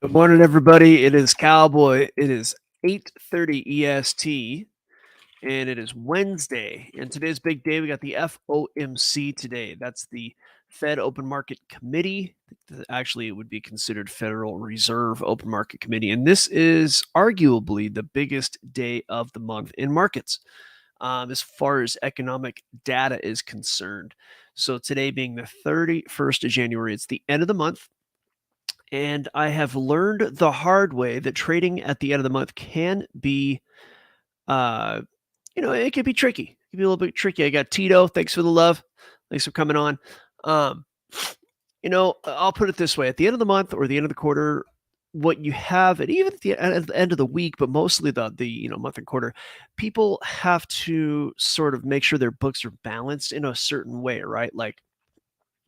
Good morning, everybody. It is Cowboy. It is 8:30 EST, and it is Wednesday. And today's big day. We got the FOMC today. That's the Fed Open Market Committee. Actually, it would be considered Federal Reserve Open Market Committee. And this is arguably the biggest day of the month in markets as far as economic data is concerned. So today being the 31st of January, it's the end of the month. And I have learned the hard way that trading at the end of the month can be, uh, it can be tricky. It can be a little bit tricky. I got Tito. Thanks for the love. Thanks for coming on. Um, I'll put it this way: at the end of the month or the end of the quarter, what you have, and even at the end of the week, but mostly the month and quarter, people have to sort of make sure their books are balanced in a certain way, right? Like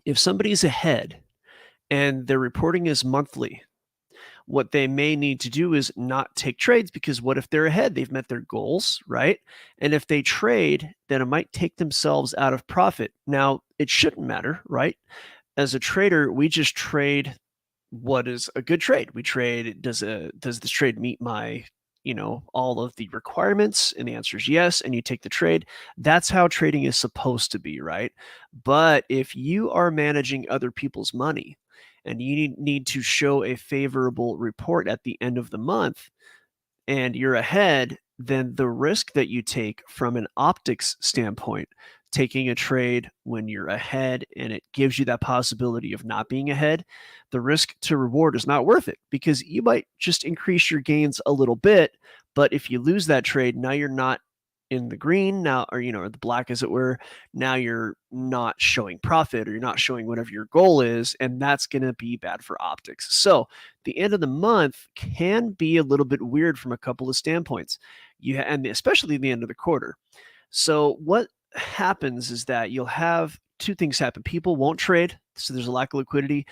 if somebody's ahead and their reporting is monthly, what they may need to do is not take trades, because what if they're ahead? They've met their goals, right? And if they trade, then it might take themselves out of profit. Now, it shouldn't matter, right? As a trader, we just trade what is a good trade. We trade, does this trade meet my all of the requirements? And the answer is yes, and you take the trade. That's how trading is supposed to be, right? But if you are managing other people's money and you need to show a favorable report at the end of the month and you're ahead, then the risk that you take from an optics standpoint, taking a trade when you're ahead and it gives you that possibility of not being ahead, the risk to reward is not worth it, because you might just increase your gains a little bit. But if you lose that trade, now you're not in the green now, or or the black, as it were. Now you're not showing profit, or you're not showing whatever your goal is, and that's going to be bad for optics. So the end of the month can be a little bit weird from a couple of standpoints. And especially the end of the quarter. So what happens is that you'll have two things happen. People won't trade, so there's a lack of liquidity.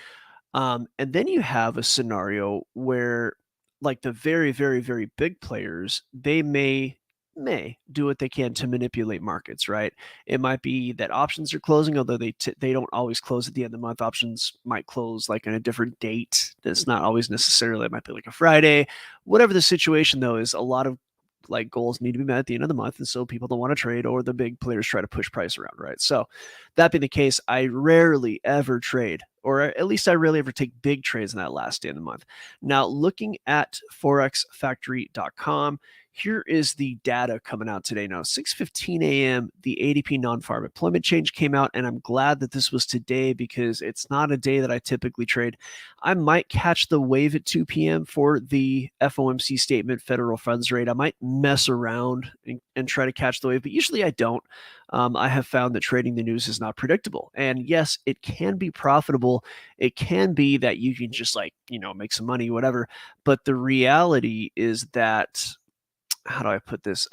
And then you have a scenario where, like, the very, very, very big players, they may do what they can to manipulate markets, right? It might be that options are closing, although they don't always close at the end of the month. Options might close like on a different date. That's not always necessarily. It might be like a Friday. Whatever the situation though is, a lot of like goals need to be met at the end of the month, and so people don't want to trade, or the big players try to push price around, right? So that being the case, I rarely ever trade, or at least I rarely ever take big trades in that last day of the month. Now, looking at forexfactory.com, here is the data coming out today. Now, 6:15 a.m., the ADP non-farm employment change came out, and I'm glad that this was today, because it's not a day that I typically trade. I might catch the wave at 2 p.m. for the FOMC statement, federal funds rate. I might mess around and try to catch the wave, but usually I don't. I have found that trading the news is not predictable. And yes, it can be profitable. It can be that you can just make some money, whatever. But the reality is that, how do I put this?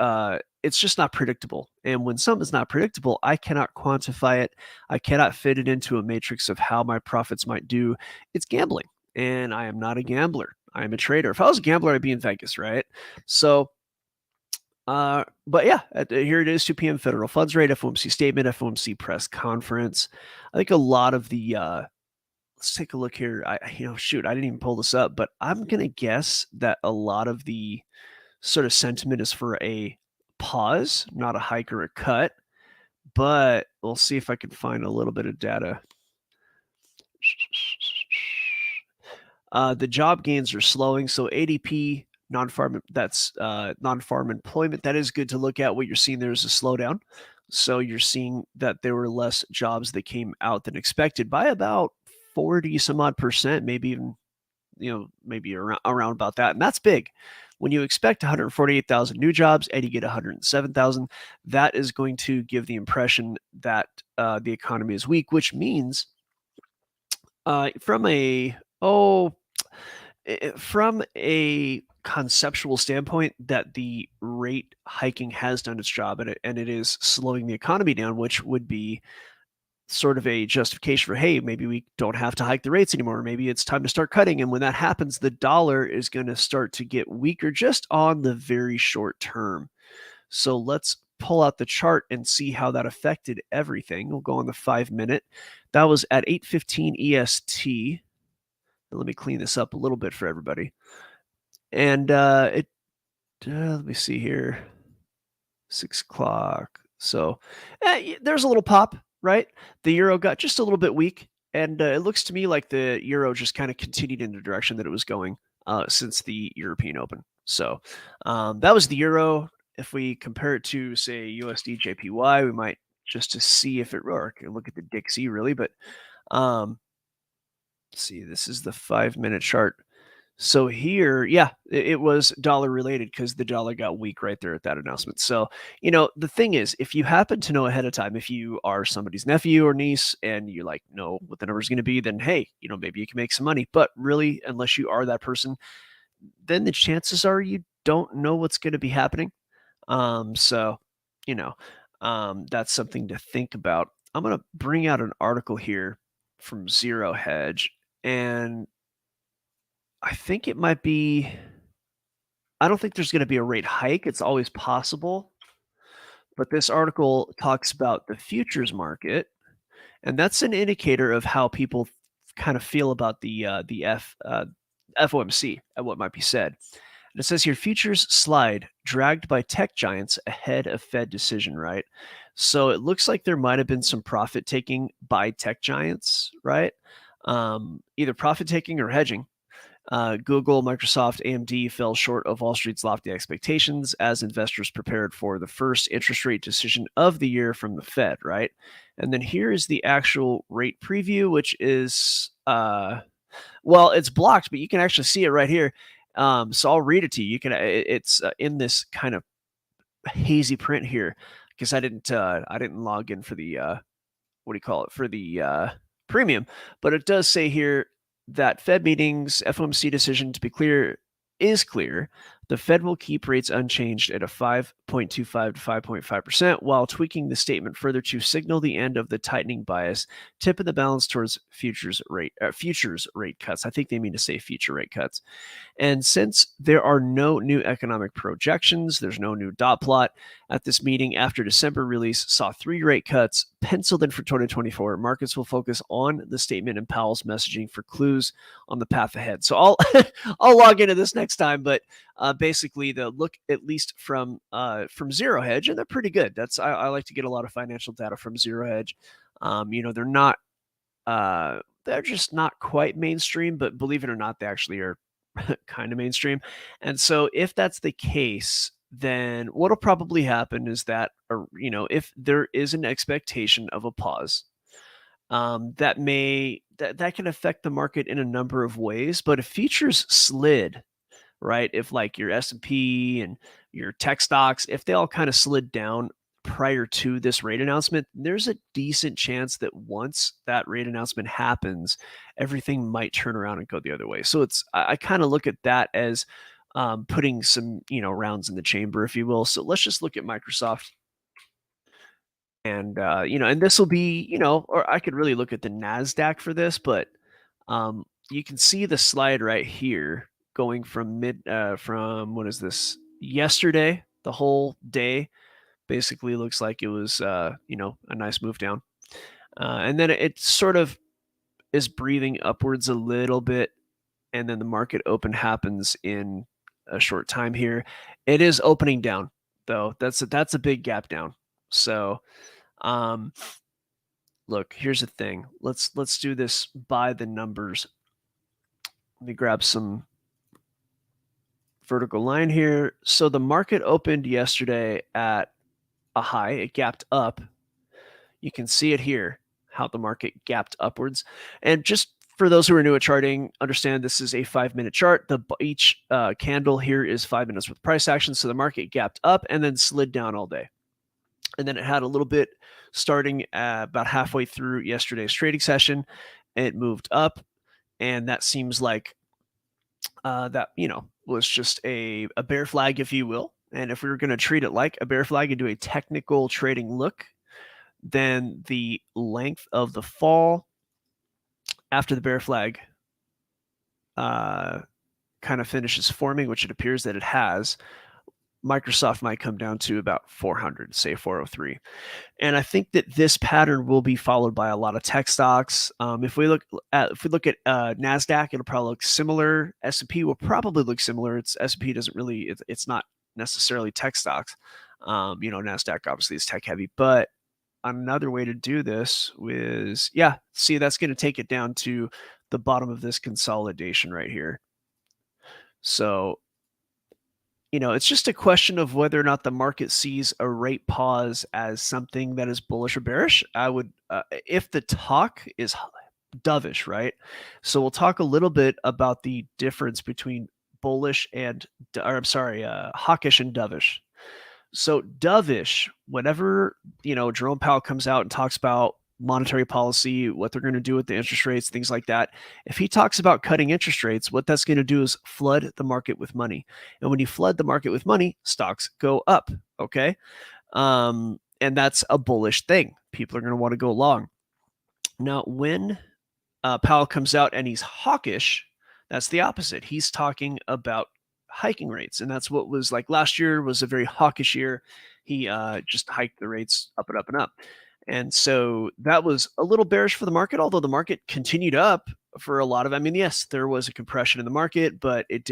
It's just not predictable. And when something's not predictable, I cannot quantify it. I cannot fit it into a matrix of how my profits might do. It's gambling, and I am not a gambler. I am a trader. If I was a gambler, I'd be in Vegas, right? So, but yeah, here it is, 2 p.m. federal funds rate, FOMC statement, FOMC press conference. I think a lot of the, let's take a look here. I didn't even pull this up, but I'm going to guess that a lot of the sort of sentiment is for a pause, not a hike or a cut. But we'll see if I can find a little bit of data. The job gains are slowing, so ADP non-farm, that's non-farm employment. That is good to look at. What you're seeing there is a slowdown. So you're seeing that there were less jobs that came out than expected by about 40 some odd percent, maybe even maybe around about that. And that's big. When you expect 148,000 new jobs and you get 107,000, that is going to give the impression that the economy is weak, which means from a conceptual standpoint, that the rate hiking has done its job, and it is slowing the economy down, which would be sort of a justification for, hey, maybe we don't have to hike the rates anymore. Maybe it's time to start cutting. And when that happens, the dollar is going to start to get weaker just on the very short term. So let's pull out the chart and see how that affected everything. We'll go on the 5-minute. That was at 8:15 EST. Let me clean this up a little bit for everybody. And let me see here. 6 o'clock. So there's a little pop, right? The euro got just a little bit weak, and it looks to me like the euro just kind of continued in the direction that it was going since the European Open. So that was the euro. If we compare it to, say, USD JPY, we might just to see if it or look at the Dixie really, but let's see. This is the 5-minute chart. So here, yeah, it was dollar related because the dollar got weak right there at that announcement. So, the thing is, if you happen to know ahead of time, if you are somebody's nephew or niece and you like know what the number is going to be, then hey, maybe you can make some money. But really, unless you are that person, then the chances are you don't know what's going to be happening. So, you know, that's something to think about. I'm going to bring out an article here from Zero Hedge, and I think it might be. I don't think there's going to be a rate hike. It's always possible. But this article talks about the futures market, and that's an indicator of how people kind of feel about the FOMC and what might be said. And it says here, futures slide dragged by tech giants ahead of Fed decision, right? So it looks like there might have been some profit taking by tech giants, right? Either profit taking or hedging. Google, Microsoft, AMD fell short of Wall Street's lofty expectations as investors prepared for the first interest rate decision of the year from the Fed, right? And then here is the actual rate preview, which is, well, it's blocked, but you can actually see it right here. So I'll read it to you. It's in this kind of hazy print here because I didn't log in for the what do you call it, for the premium, but it does say here that Fed meetings FOMC decision, to be clear, is clear. The Fed will keep rates unchanged at a 5.25 to 5.5% while tweaking the statement further to signal the end of the tightening bias, tipping the balance towards futures rate cuts. I think they mean to say future rate cuts. And since there are no new economic projections, there's no new dot plot at this meeting after December release saw 3 rate cuts penciled in for 2024. Markets will focus on the statement and Powell's messaging for clues on the path ahead. So I'll I'll log into this next time, but basically the look at least from Zero Hedge, and they're pretty good. I like to get a lot of financial data from Zero Hedge. They're not they're just not quite mainstream, but believe it or not, they actually are kind of mainstream. And so if that's the case, then what'll probably happen is that, if there is an expectation of a pause, that can affect the market in a number of ways. But if futures slid, right? If like your S&P and your tech stocks, if they all kind of slid down prior to this rate announcement, there's a decent chance that once that rate announcement happens, everything might turn around and go the other way. So I kind of look at that as putting some, rounds in the chamber, if you will. So let's just look at Microsoft. And, and this will be, or I could really look at the NASDAQ for this, but you can see the slide right here going from what is this, yesterday, the whole day basically looks like it was, a nice move down. And then it sort of is breathing upwards a little bit. And then the market open happens in a short time here. It is opening down, though. That's a big gap down. So, look, here's the thing. Let's do this by the numbers. Let me grab some vertical line here. So the market opened yesterday at a high. It gapped up. You can see it here, how the market gapped upwards. And just for those who are new at charting, understand this is a 5-minute chart. Each candle here is 5 minutes with price action. So the market gapped up and then slid down all day. And then it had a little bit starting about halfway through yesterday's trading session. It moved up, and that seems like that, was just a bear flag, if you will. And if we were going to treat it like a bear flag and do a technical trading look, then the length of the fall after the bear flag kind of finishes forming, which it appears that it has, Microsoft might come down to about 400, say 403. And I think that this pattern will be followed by a lot of tech stocks. If we look at Nasdaq, it'll probably look similar. S&P will probably look similar. It's S&P doesn't really. It's not necessarily tech stocks. Nasdaq obviously is tech heavy, but another way to do this is, yeah, see, that's going to take it down to the bottom of this consolidation right here. So it's just a question of whether or not the market sees a rate pause as something that is bullish or bearish. If the talk is dovish, right? So we'll talk a little bit about the difference between bullish or I'm sorry, hawkish and dovish. So dovish, whenever Jerome Powell comes out and talks about monetary policy, what they're going to do with the interest rates, things like that. If he talks about cutting interest rates, what that's going to do is flood the market with money. And when you flood the market with money, stocks go up. Okay. And that's a bullish thing. People are going to want to go long. Now, when Powell comes out and he's hawkish, that's the opposite. He's talking about hiking rates, and that's what was like last year was a very hawkish year. He just hiked the rates up and up and up. And so that was a little bearish for the market, although the market continued up for a lot of, I mean, yes, there was a compression in the market, but it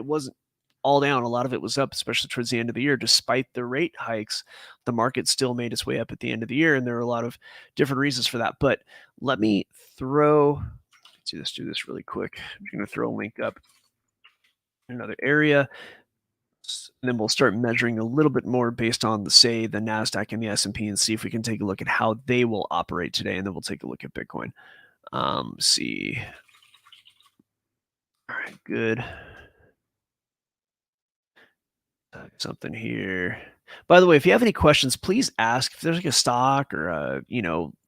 wasn't all down. A lot of it was up, especially towards the end of the year. Despite the rate hikes, the market still made its way up at the end of the year. And there are a lot of different reasons for that. But let me do this really quick. I'm going to throw a link up in another area. And then we'll start measuring a little bit more based on, say, the NASDAQ and the S&P and see if we can take a look at how they will operate today. And then we'll take a look at Bitcoin. See. All right, good. Something here. By the way, if you have any questions, please ask. If there's like a stock or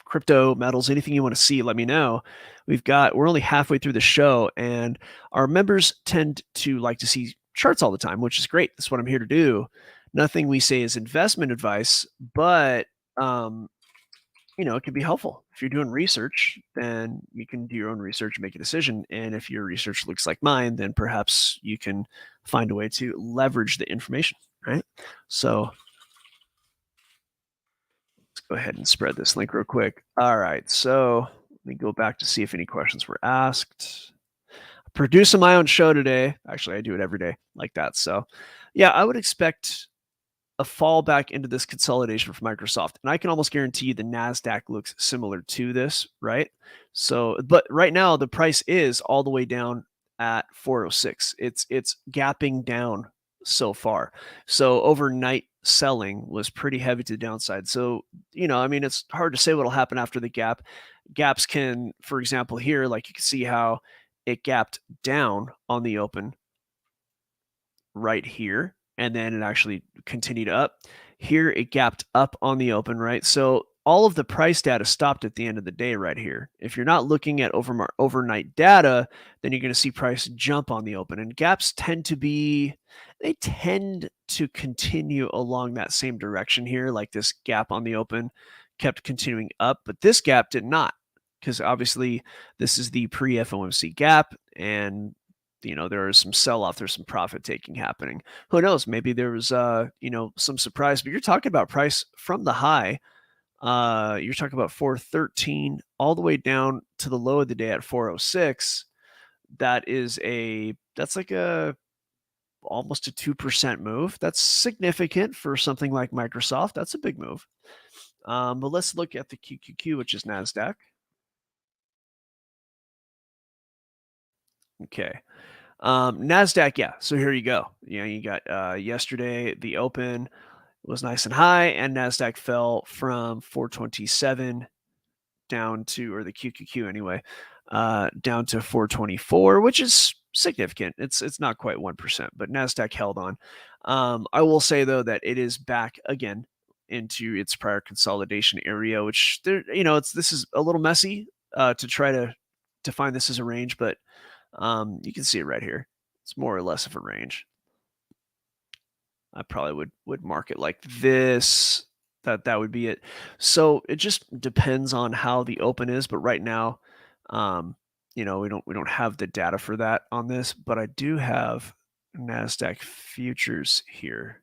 crypto, metals, anything you want to see, let me know. We're only halfway through the show, and our members tend to like to see charts all the time, which is great. That's what I'm here to do. Nothing we say is investment advice, but it can be helpful. If you're doing research, then you can do your own research and make a decision. And if your research looks like mine, then perhaps you can find a way to leverage the information, right? So let's go ahead and spread this link real quick. All right. So let me go back to see if any questions were asked. Producing my own show today. Actually, I do it every day like that. So yeah, I would expect a fall back into this consolidation for Microsoft. And I can almost guarantee you the NASDAQ looks similar to this, right? So, but right now the price is all the way down at 406. It's gapping down so far. So overnight selling was pretty heavy to the downside. So, I mean, it's hard to say what'll happen after the gap. Gaps can, for example, here, like you can see how it gapped down on the open right here, and then it actually continued up. Here it gapped up on the open, right? So all of the price data stopped at the end of the day right here. If you're not looking at overnight data, then you're going to see price jump on the open. And gaps tend to continue along that same direction here, like this gap on the open kept continuing up, but this gap did not, because obviously this is the pre-FOMC gap, and there is some sell-off, there's some profit taking happening. Who knows? Maybe there was some surprise, but you're talking about price from the high. You're talking about 413 all the way down to the low of the day at 406. That's like almost a 2% move. That's significant for something like Microsoft. That's a big move. But let's look at the QQQ, which is NASDAQ. Okay. NASDAQ, yeah. So here you go. You got yesterday, the open was nice and high, and NASDAQ fell from 427 down to, or the QQQ anyway, down to 424, which is significant. It's not quite 1%, but NASDAQ held on. I will say, though, that it is back again into its prior consolidation area, which this is a little messy to try to define this as a range, but you can see it right here. It's more or less of a range. I probably would mark it like this. That would be it. So it just depends on how the open is. But right now, we don't have the data for that on this. But I do have NASDAQ futures here.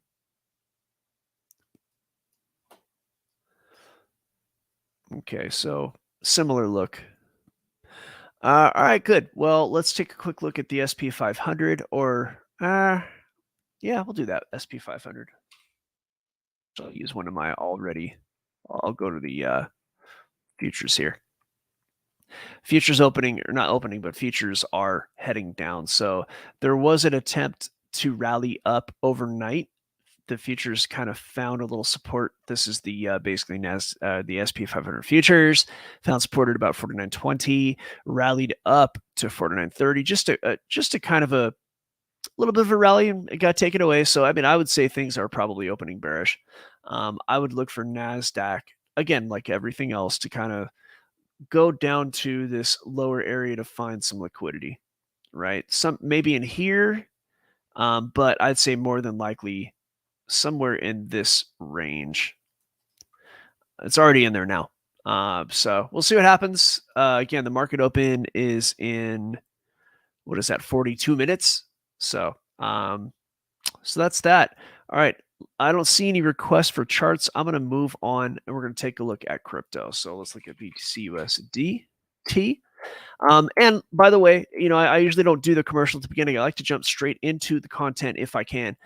Okay, so similar look. All right, good. Well, let's take a quick look at the SP 500 or, yeah, we'll do that, SP 500. So I'll use one of my already. I'll go to the futures here. Futures opening, or not opening, but futures are heading down. So there was an attempt to rally up overnight. The futures kind of found a little support. This is the basically the SP 500 futures found support at about 49.20, rallied up to 49.30, just a kind of a little bit of a rally, and it got taken away. So I mean, I would say things are probably opening bearish. I would look for Nasdaq again, like everything else, to kind of go down to this lower area to find some liquidity, right? Some maybe in here, but I'd say more than likely somewhere in this range. It's already in there now. So we'll see what happens. Again, the market open is in, what is that, 42 minutes. So that's that. All right. I don't see any requests for charts. I'm going to move on and we're going to take a look at crypto. So let's look at BTC USDT. And by the way, I usually don't do the commercial at the beginning. I like to jump straight into the content if I can.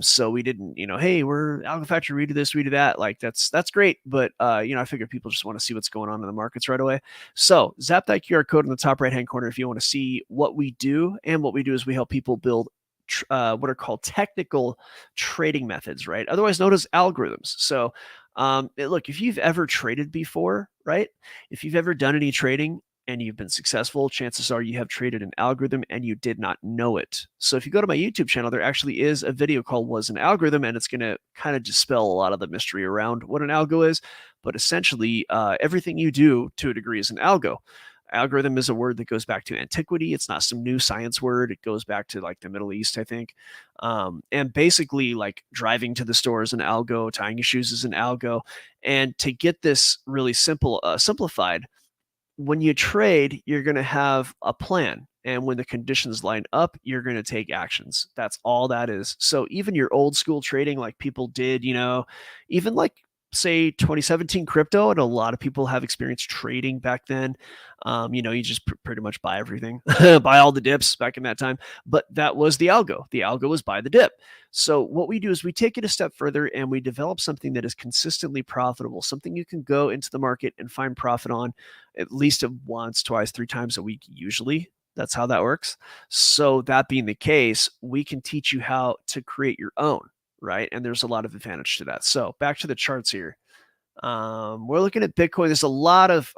So we didn't, hey, we're Algo Factory, we do this, we do that. Like that's great. But, I figure people just want to see what's going on in the markets right away. So zap that QR code in the top right-hand corner if you want to see what we do. And what we do is we help people build what are called technical trading methods, right? Otherwise known as algorithms. So look, if you've ever traded before, right? If you've ever done any trading, and you've been successful, chances are you have traded an algorithm and you did not know it. So if you go to my YouTube channel, there actually is a video called "Was an Algorithm," and it's going to kind of dispel a lot of the mystery around what an algo is. But essentially, everything you do to a degree is an algo. Algorithm is a word that goes back to antiquity. It's not some new science word. It goes back to like the Middle East, I think. And basically, like driving to the store is an algo, tying your shoes is an algo. And to get this really simplified, when you trade, you're going to have a plan. And when the conditions line up, you're going to take actions. That's all that is. So even your old school trading, like people did, even like say 2017 crypto, and a lot of people have experience trading back then. You just pretty much buy everything, buy all the dips back in that time. But that was the algo. The algo was buy the dip. So what we do is we take it a step further and we develop something that is consistently profitable, something you can go into the market and find profit on at least once, twice, three times a week, usually. That's how that works. So that being the case, we can teach you how to create your own, right? And there's a lot of advantage to that. So back to the charts here. We're looking at Bitcoin. There's a lot of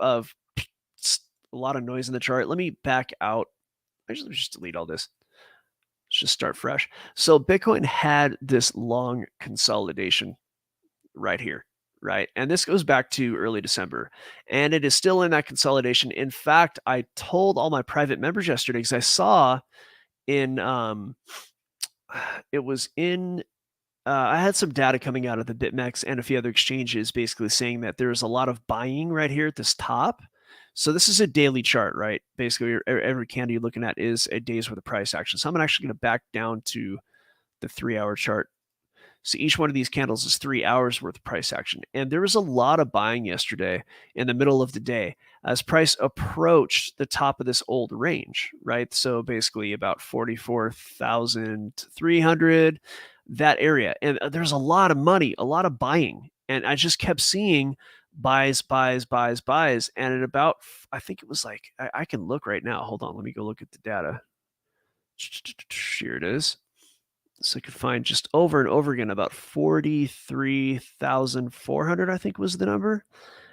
noise in the chart. Let me back out. Actually, let me just delete all this. Let's just start fresh. So Bitcoin had this long consolidation right here, right? And this goes back to early December, and it is still in that consolidation. In fact, I told all my private members yesterday because I saw in it was in I had some data coming out of the BitMEX and a few other exchanges basically saying that there's a lot of buying right here at this top. So this is a daily chart, right? Basically, every candle you're looking at is a day's worth of price action. So I'm actually going to back down to the 3-hour chart. So each one of these candles is 3 hours worth of price action. And there was a lot of buying yesterday in the middle of the day as price approached the top of this old range, right? So basically about 44,300, that area. And there's a lot of money, a lot of buying. And I just kept seeing buys, buys, buys, buys. And at about, I think it was like, I can look right now. Hold on. Let me go look at the data. Here it is. So I could find just over and over again about 43,400, I think was the number.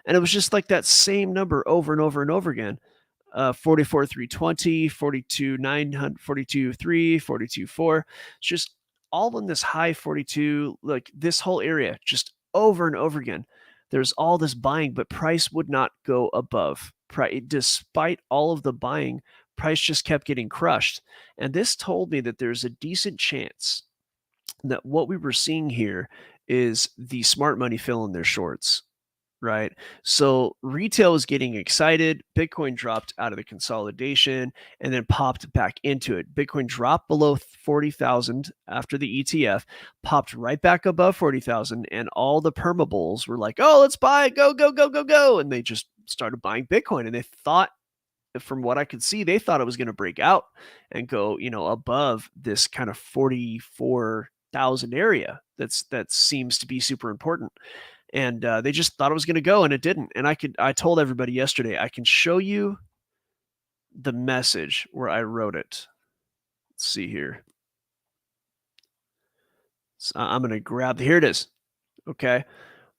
And it was just like that same number over and over and over again. 44,320, 42,900, 42,3, 42,4. It's just all in this high 42, like this whole area, just over and over again. There's all this buying, but price would not go above. Despite all of the buying, price just kept getting crushed. And this told me that there's a decent chance that what we were seeing here is the smart money filling their shorts. right? So retail was getting excited. Bitcoin dropped out of the consolidation and then popped back into it. Bitcoin dropped below 40,000 after the ETF, popped right back above 40,000, and all the perma bulls were like, "Oh, let's buy it. Go, go, go, go, go." And they just started buying Bitcoin, and they thought, from what I could see, they thought it was going to break out and go, above this kind of 44,000 area. That seems to be super important, and they just thought it was going to go, and it didn't. And I told everybody yesterday, I can show you the message where I wrote it. Let's see here. So I'm going to grab here it is. Okay.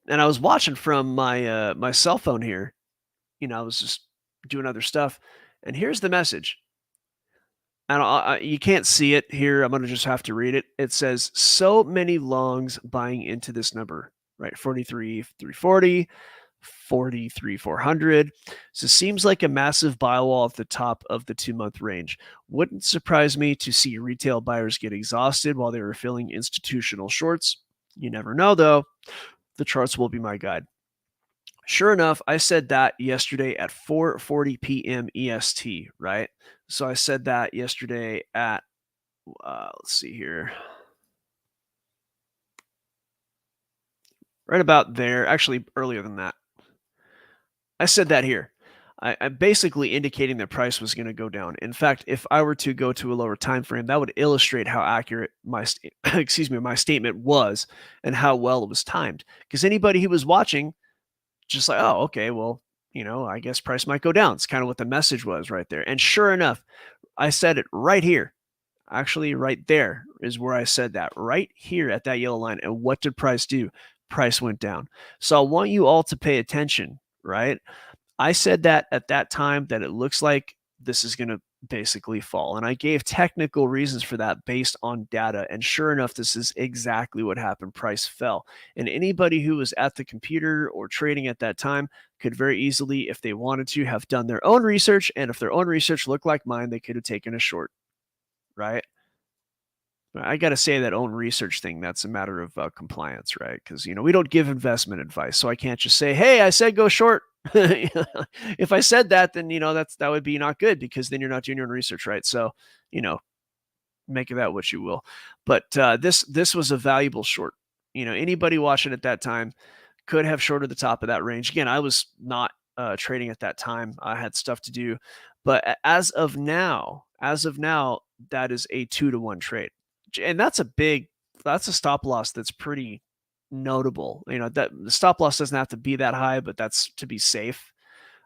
And I was watching from my cell phone here. I was just doing other stuff, and here's the message. And you can't see it here. I'm going to just have to read it. It says, so many longs buying into this number, right? 43,340, 43,400. So it seems like a massive buy wall at the top of the 2-month range. Wouldn't surprise me to see retail buyers get exhausted while they were filling institutional shorts. You never know, though. The charts will be my guide. Sure enough, I said that yesterday at 4:40 p.m. EST, right? So I said that yesterday at let's see here. Right about there, actually earlier than that. I said that here. I'm basically indicating that price was going to go down. In fact, if I were to go to a lower time frame, that would illustrate how accurate my my statement was and how well it was timed. Because anybody who was watching, just like, oh, okay, well, I guess price might go down. It's kind of what the message was right there. And sure enough, I said it right here. Actually, right there is where I said that, right here at that yellow line. And what did price do? Price went down. So I want you all to pay attention, right? I said that at that time that it looks like this is going to basically fall. And I gave technical reasons for that based on data. And sure enough, this is exactly what happened. Price fell. And anybody who was at the computer or trading at that time could very easily, if they wanted to, have done their own research. And if their own research looked like mine, they could have taken a short, right? I got to say that own research thing, that's a matter of compliance, right? Because, we don't give investment advice. So I can't just say, hey, I said go short. If I said that, then, that would be not good because then you're not doing your own research, right? So, you know, make of that what you will. But this was a valuable short. Anybody watching at that time could have shorted the top of that range. Again, I was not trading at that time. I had stuff to do. But as of now, that is a 2-to-1 trade. And that's a stop loss that's pretty notable. That the stop loss doesn't have to be that high, but that's to be safe.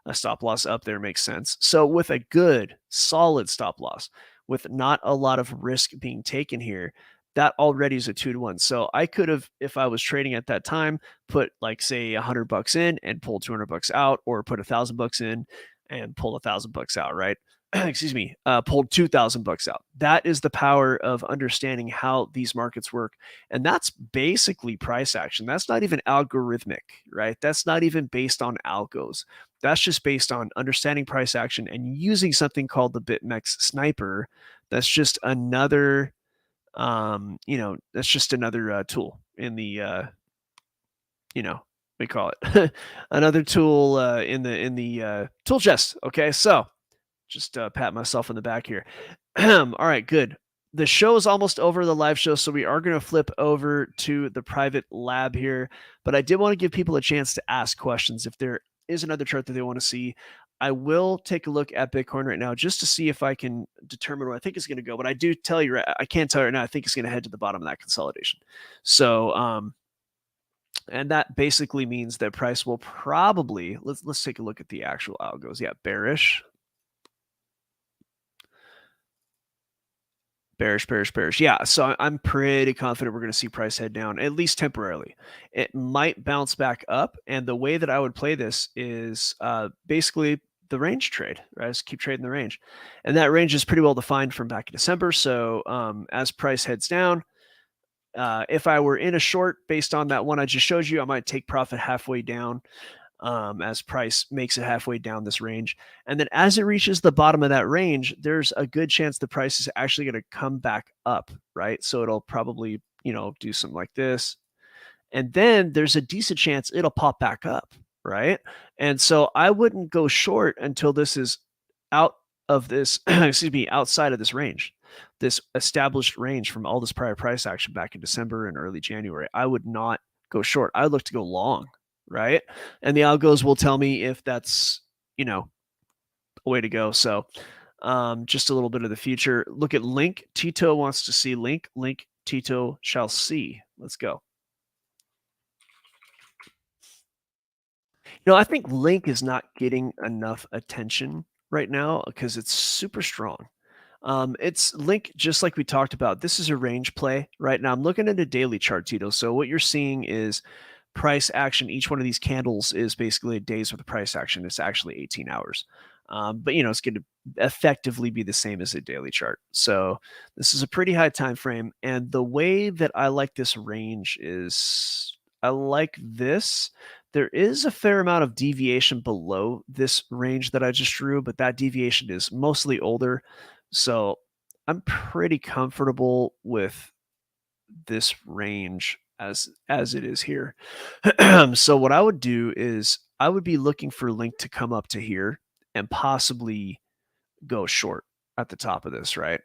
A stop loss up there makes sense. So with a good, solid stop loss, with not a lot of risk being taken here, that already is a 2-to-1. So I could have, if I was trading at that time, put like say $100 in and pull $200 out, or put $1,000 in and pull $1,000 out, right? Excuse me, pulled $2,000 out. That is the power of understanding how these markets work. And that's basically price action. That's not even algorithmic, right? That's not even based on algos. That's just based on understanding price action and using something called the BitMEX sniper. That's just another, that's just another tool in the, we call it another tool in the tool chest. Okay, so just pat myself on the back here. All right, good. The show is almost over, the live show, so we are going to flip over to the private lab here. But I did want to give people a chance to ask questions if there is another chart that they want to see. I will take a look at Bitcoin right now just to see if I can determine where I think it's going to go. But I do tell you, I can't tell you right now. I think it's going to head to the bottom of that consolidation. So, and that basically means that price will probably, let's take a look at the actual algos. Yeah, bearish. Bearish. Yeah, so I'm pretty confident we're going to see price head down, at least temporarily. It might bounce back up, and the way that I would play this is basically the range trade, right? Just keep trading the range. And that range is pretty well defined from back in December. So as price heads down, if I were in a short based on that one I just showed you, I might take profit halfway down. As price makes it halfway down this range. And then as it reaches the bottom of that range, there's a good chance the price is actually going to come back up, right? So it'll probably, do something like this. And then there's a decent chance it'll pop back up. right? And so I wouldn't go short until this is out of this, excuse me, outside of this range, this established range from all this prior price action back in December and early January. I would not go short. I would look to go long, right? And the algos will tell me if that's, you know, a way to go. So just a little bit of the future. Look at Link. Tito wants to see Link. Link, Tito shall see. Let's go. I think Link is not getting enough attention right now because it's super strong. It's Link, just like we talked about. This is a range play right now. I'm looking at a daily chart, Tito. So what you're seeing is price action. Each one of these candles is basically a day's worth of price action. It's actually 18 hours. But it's going to effectively be the same as a daily chart. So this is a pretty high time frame. And the way that I like this range is I like this. There is a fair amount of deviation below this range that I just drew, but that deviation is mostly older. So I'm pretty comfortable with this range as it is here. So what I would do is I would be looking for Link to come up to here and possibly go short at the top of this, right?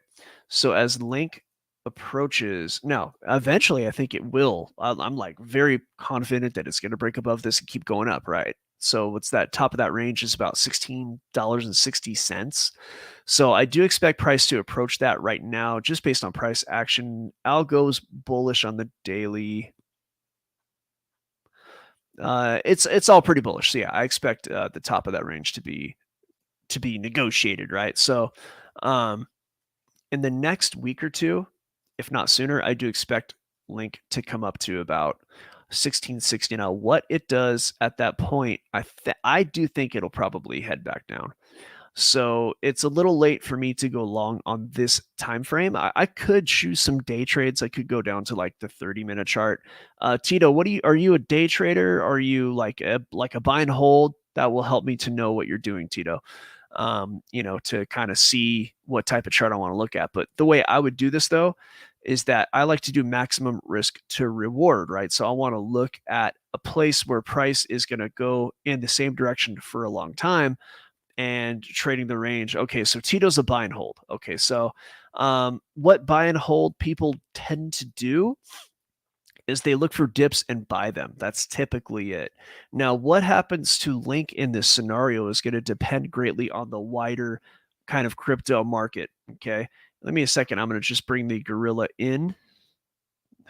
So as Link approaches, now eventually I think it will. I'm like very confident that it's going to break above this and keep going up, right? So what's that top of that range is about $16.60. So I do expect price to approach that right now, just based on price action. Algo's bullish on the daily. It's all pretty bullish. So yeah, I expect the top of that range to be negotiated, right? So um, in the next week or two, if not sooner, I do expect Link to come up to about 1660. Now, what it does at that point, I do think it'll probably head back down. So it's a little late for me to go long on this time frame. I could choose some day trades. I could go down to like the 30-minute chart. Tito, are you a day trader? Are you like a buy and hold? That will help me to know what you're doing, Tito. To kind of see what type of chart I want to look at. But the way I would do this though is that I like to do maximum risk to reward, right? So I want to look at a place where price is going to go in the same direction for a long time and trading the range. Okay, so Tito's a buy and hold. Okay, so what buy and hold people tend to do is they look for dips and buy them. That's typically it. Now, what happens to Link in this scenario is going to depend greatly on the wider kind of crypto market. Okay, let me a second. I'm going to just bring the gorilla in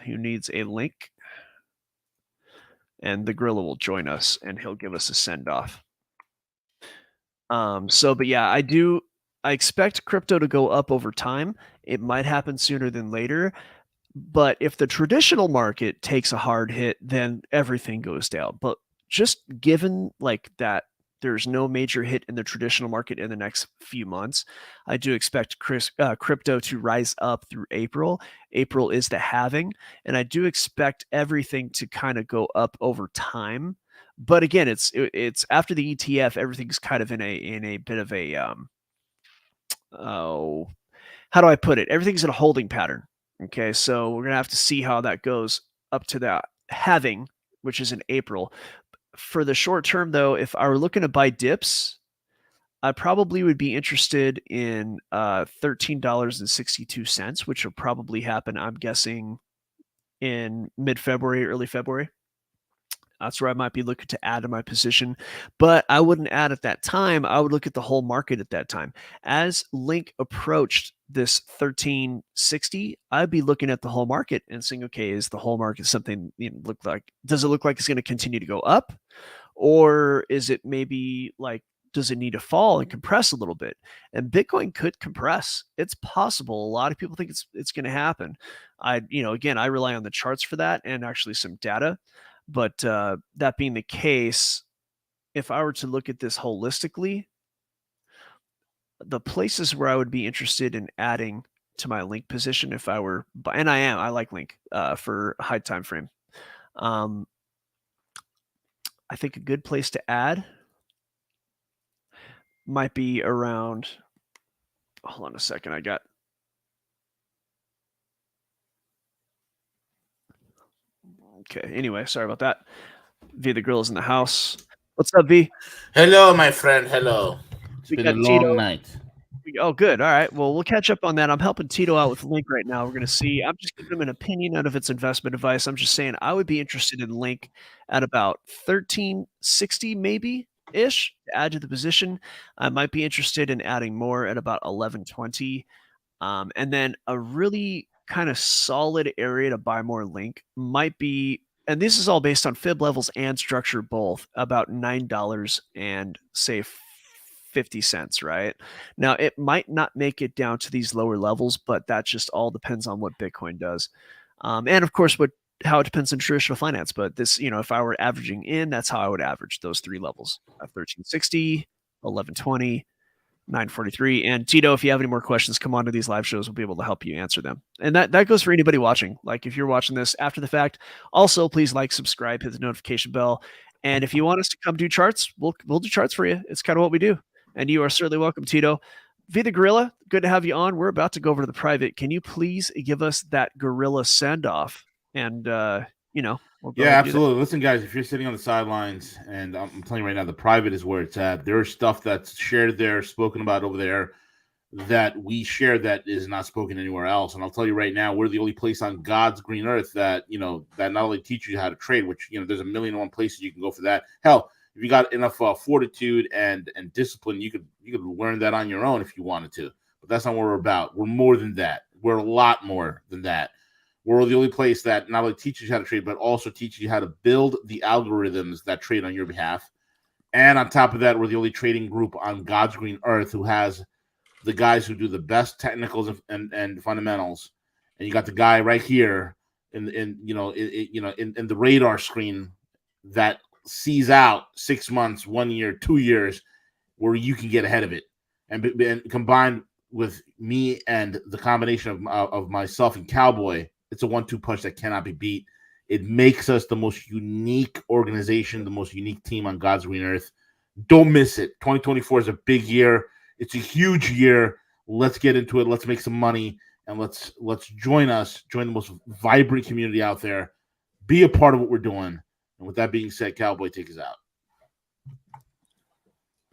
who needs a link, and the gorilla will join us and he'll give us a send off. But yeah, I expect crypto to go up over time. It might happen sooner than later, but if the traditional market takes a hard hit, then everything goes down. But just given like that there's no major hit in the traditional market in the next few months, I do expect crypto to rise up through April. April is the halving, and I do expect everything to kind of go up over time. But again, it's after the ETF, everything's kind of in a bit of a oh, how do I put it? Everything's in a holding pattern. Okay, so we're gonna have to see how that goes up to that halving, which is in April. For the short term, though, if I were looking to buy dips, I probably would be interested in $13.62, which will probably happen, I'm guessing, in mid-February, early February. That's where I might be looking to add to my position, but I wouldn't add at that time. I would look at the whole market at that time. As Link approached this 1360, I'd be looking at the whole market and saying, okay, is the whole market something look like? Does it look like it's going to continue to go up, or is it maybe like? Does it need to fall and compress a little bit? And Bitcoin could compress. It's possible. A lot of people think it's going to happen. Again, I rely on the charts for that and actually some data. But that being the case, if I were to look at this holistically, the places where I would be interested in adding to my Link position, if I were, and I like Link for high time frame. I think a good place to add might be around. Hold on a second. Okay. Anyway, sorry about that. Via the Grills in the house. What's up, V? Hello, my friend. Hello. It's We been a got Tito. long night. Oh, good. All right. Well, we'll catch up on that. I'm helping Tito out with Link right now. We're going to see. I'm just giving him an opinion out of its investment advice. I'm just saying I would be interested in Link at about 1360 maybe ish to add to the position. I might be interested in adding more at about 1120. And then a really kind of solid area to buy more Link might be, and this is all based on fib levels and structure both, about $9 and say 50 cents, right? Now, it might not make it down to these lower levels, but that just all depends on what Bitcoin does. And of course, how it depends on traditional finance. But this, if I were averaging in, that's how I would average those three levels: 1360, 1120, 943. And Tito, if you have any more questions, come on to these live shows. We'll be able to help you answer them. And that goes for anybody watching. Like if you're watching this after the fact, also please like, subscribe, hit the notification bell. And if you want us to come do charts, we'll do charts for you. It's kind of what we do. And you are certainly welcome, Tito. V the Gorilla, good to have you on. We're about to go over to the private. Can you please give us that gorilla send off? And we'll go Yeah, ahead and do that. absolutely. Listen, guys, if you're sitting on the sidelines, and I'm telling you right now, the private is where it's at. There's stuff that's shared there, spoken about over there, that we share that is not spoken anywhere else. And I'll tell you right now, we're the only place on God's green earth that that not only teaches you how to trade, which there's a million and one places you can go for that. Hell, if you got enough fortitude and discipline, you could learn that on your own if you wanted to. But that's not what we're about. We're more than that. We're a lot more than that. We're the only place that not only teaches you how to trade, but also teaches you how to build the algorithms that trade on your behalf. And on top of that, we're the only trading group on God's green earth who has the guys who do the best technicals and fundamentals. And you got the guy right here in the radar screen that sees out 6 months, 1 year, 2 years, where you can get ahead of it. And combined with me and the combination of myself and Cowboy, it's a 1-2 punch that cannot be beat. It makes us the most unique organization, the most unique team on God's green earth. Don't miss it. 2024 is a big year. It's a huge year. Let's get into it. Let's make some money, and let's join the most vibrant community out there. Be a part of what we're doing. And with that being said, Cowboy, take us out.